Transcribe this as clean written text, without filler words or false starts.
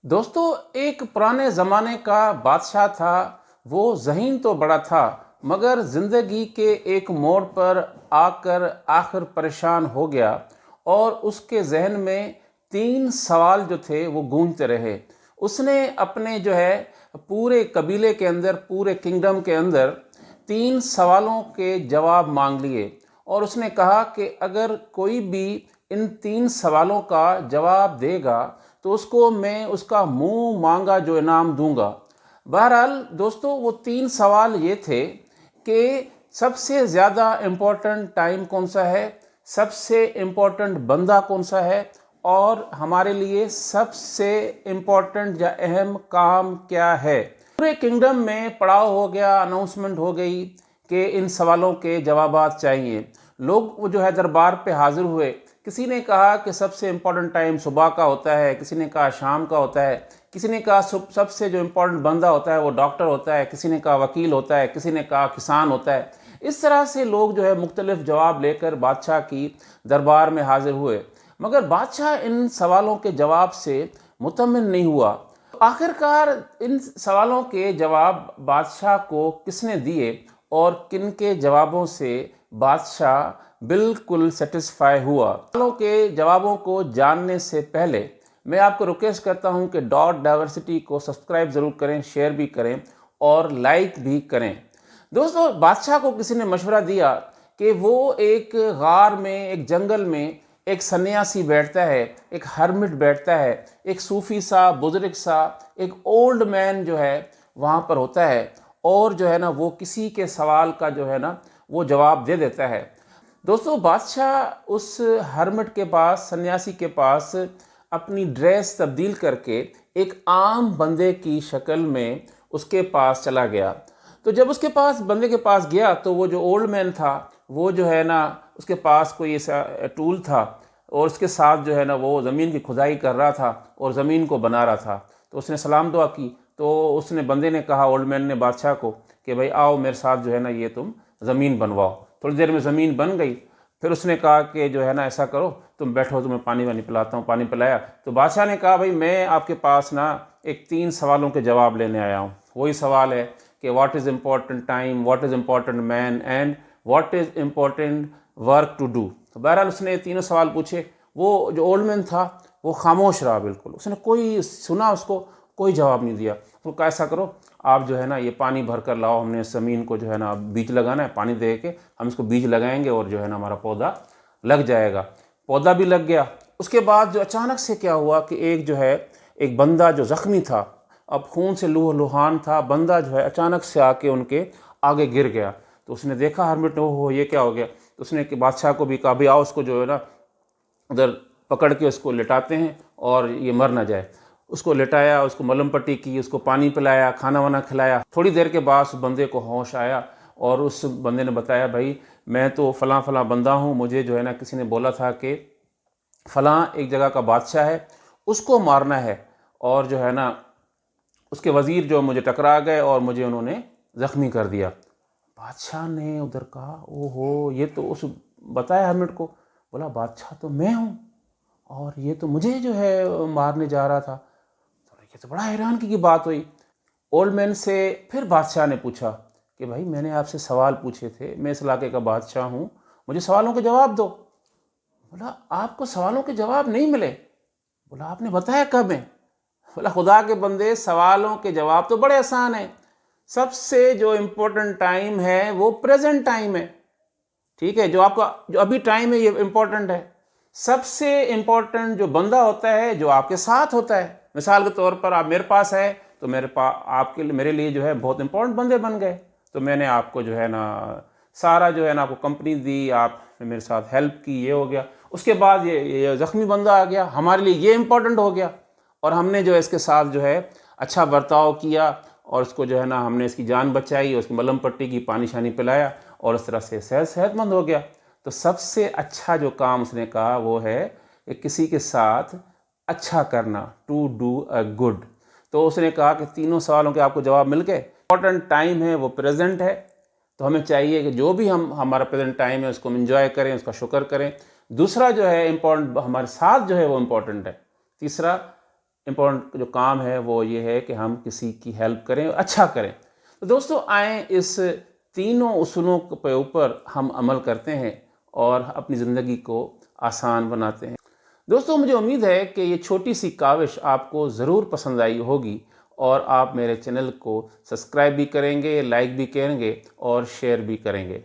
دوستو، ایک پرانے زمانے کا بادشاہ تھا۔ وہ ذہین تو بڑا تھا مگر زندگی کے ایک موڑ پر آ کر آخر پریشان ہو گیا، اور اس کے ذہن میں 3 سوال جو تھے وہ گونجتے رہے۔ اس نے اپنے پورے قبیلے کے اندر، پورے کنگڈم کے اندر 3 سوالوں کے جواب مانگ لیے، اور اس نے کہا کہ اگر کوئی بھی ان 3 سوالوں کا جواب دے گا تو اس کو میں اس کا منہ مانگا جو انعام دوں گا۔ بہرحال دوستو، وہ 3 سوال یہ تھے کہ سب سے زیادہ امپورٹنٹ ٹائم کون سا ہے، سب سے امپورٹنٹ بندہ کون سا ہے، اور ہمارے لیے سب سے امپورٹنٹ یا اہم کام کیا ہے۔ پورے کنگڈم میں پڑاؤ ہو گیا، اناؤنسمنٹ ہو گئی کہ ان سوالوں کے جوابات چاہیے۔ لوگ دربار پہ حاضر ہوئے۔ کسی نے کہا کہ سب سے امپورٹنٹ ٹائم صبح کا ہوتا ہے، کسی نے کہا شام کا ہوتا ہے، کسی نے کہا سب سے جو امپورٹنٹ بندہ ہوتا ہے وہ ڈاکٹر ہوتا ہے، کسی نے کہا وکیل ہوتا ہے، کسی نے کہا کسان ہوتا ہے۔ اس طرح سے لوگ مختلف جواب لے کر بادشاہ کی دربار میں حاضر ہوئے، مگر بادشاہ ان سوالوں کے جواب سے مطمئن نہیں ہوا۔ آخرکار ان سوالوں کے جواب بادشاہ کو کس نے دیے، اور کن کے جوابوں سے بادشاہ بالکل سیٹسفائی ہوا؟ سوالوں کے جوابوں کو جاننے سے پہلے میں آپ کو ریکویسٹ کرتا ہوں کہ ڈاٹ ڈائیورسٹی کو سبسکرائب ضرور کریں، شیئر بھی کریں اور لائک بھی کریں۔ دوستو، بادشاہ کو کسی نے مشورہ دیا کہ وہ ایک غار میں، ایک جنگل میں ایک سنیاسی بیٹھتا ہے، ایک ہرمٹ بیٹھتا ہے، ایک صوفی سا، بزرگ سا، ایک اولڈ مین وہاں پر ہوتا ہے، اور وہ کسی کے سوال کا وہ جواب دے دیتا ہے۔ دوستو، بادشاہ اس ہرمٹ کے پاس، سنیاسی کے پاس اپنی ڈریس تبدیل کر کے ایک عام بندے کی شکل میں اس کے پاس چلا گیا۔ تو جب اس کے پاس بندے کے پاس گیا تو وہ جو اولڈ مین تھا وہ اس کے پاس کوئی ایسا ٹول تھا، اور اس کے ساتھ وہ زمین کی کھدائی کر رہا تھا اور زمین کو بنا رہا تھا۔ تو اس نے سلام دعا کی، تو اس نے بندے نے کہا، اولڈ مین نے بادشاہ کو، کہ بھائی آؤ میرے ساتھ یہ تم زمین بنواؤ۔ تھوڑی دیر میں زمین بن گئی۔ پھر اس نے کہا کہ ایسا کرو، تم بیٹھو، تمہیں پانی وانی پلاتا ہوں۔ پانی پلایا تو بادشاہ نے کہا، بھائی میں آپ کے پاس ایک 3 سوالوں کے جواب لینے آیا ہوں۔ وہی سوال ہے کہ what is important time, what is important man, and what is important work to do. تو بہرحال اس نے 3 سوال پوچھے۔ وہ جو اولڈ مین تھا وہ خاموش رہا، بالکل اس نے سنا، اس کو کوئی جواب نہیں دیا۔ تو کہا ایسا کرو، آپ یہ پانی بھر کر لاؤ، ہم نے اس زمین کو بیج لگانا ہے، پانی دے کے ہم اس کو بیج لگائیں گے، اور ہمارا پودا لگ جائے گا۔ پودا بھی لگ گیا۔ اس کے بعد اچانک سے کیا ہوا کہ ایک بندہ جو زخمی تھا، اب خون سے لوہ لہان تھا، بندہ اچانک سے آ کے ان کے آگے گر گیا۔ تو اس نے دیکھا ہرمٹ نے، ہو یہ کیا ہو گیا؟ تو اس نے کہ بادشاہ کو بھی کہا، بھی آؤ اس کو ادھر پکڑ کے اس کو لٹاتے ہیں اور یہ مر نہ جائے۔ اس کو لٹایا، اس کو ملم پٹی کی، اس کو پانی پلایا، کھانا وانا کھلایا۔ تھوڑی دیر کے بعد اس بندے کو ہوش آیا، اور اس بندے نے بتایا، بھائی میں تو فلاں فلاں بندہ ہوں، مجھے کسی نے بولا تھا کہ فلاں ایک جگہ کا بادشاہ ہے، اس کو مارنا ہے، اور اس کے وزیر جو مجھے ٹکرا گئے اور مجھے انہوں نے زخمی کر دیا۔ بادشاہ نے ادھر کہا، او ہو، یہ تو اس بتایا ہرمٹ کو، بولا بادشاہ تو میں ہوں، اور یہ تو مجھے مارنے جا رہا تھا۔ یہ تو بڑا حیران کی بات ہوئی۔ اولڈ مین سے پھر بادشاہ نے پوچھا کہ بھائی میں نے آپ سے سوال پوچھے تھے، میں اس علاقے کا بادشاہ ہوں، مجھے سوالوں کے جواب دو۔ بولا آپ کو سوالوں کے جواب نہیں ملے؟ بولا آپ نے بتایا کب ہے؟ بولا خدا کے بندے، سوالوں کے جواب تو بڑے آسان ہیں۔ سب سے جو امپورٹنٹ ٹائم ہے وہ پریزنٹ ٹائم ہے، ٹھیک ہے؟ جو ابھی ٹائم ہے یہ امپورٹنٹ ہے۔ سب سے امپورٹنٹ جو بندہ ہوتا ہے جو آپ کے ساتھ ہوتا ہے۔ مثال کے طور پر آپ میرے پاس ہے تو آپ کے میرے لیے بہت امپورٹنٹ بندے بن گئے، تو میں نے آپ کو سارا آپ کو کمپنی دی، آپ نے میرے ساتھ ہیلپ کی، یہ ہو گیا۔ اس کے بعد یہ زخمی بندہ آ گیا، ہمارے لیے یہ امپورٹنٹ ہو گیا، اور ہم نے اس کے ساتھ اچھا برتاؤ کیا، اور اس کو ہم نے اس کی جان بچائی، اس کی ملم پٹی کی، پانی شانی پلایا، اور اس طرح سے صحت مند ہو گیا۔ تو سب سے اچھا جو کام اس نے کہا وہ ہے کہ کسی کے ساتھ اچھا کرنا، ٹو ڈو اے گڈ۔ تو اس نے کہا کہ 3 سوالوں کے آپ کو جواب مل گئے۔ امپورٹنٹ ٹائم ہے وہ پریزنٹ ہے، تو ہمیں چاہیے کہ جو بھی ہمارا پریزنٹ ٹائم ہے اس کو ہم انجوائے کریں، اس کا شکر کریں۔ دوسرا امپورٹنٹ، ہمارے ساتھ وہ امپورٹنٹ ہے۔ تیسرا امپورٹنٹ جو کام ہے وہ یہ ہے کہ ہم کسی کی ہیلپ کریں، اچھا کریں۔ تو دوستو آئیں اس تینوں اصولوں کے اوپر ہم عمل کرتے ہیں اور اپنی زندگی کو آسان بناتے ہیں۔ دوستو مجھے امید ہے کہ یہ چھوٹی سی کاوش آپ کو ضرور پسند آئی ہوگی اور آپ میرے چینل کو سبسکرائب بھی کریں گے، لائک بھی کریں گے اور شیئر بھی کریں گے۔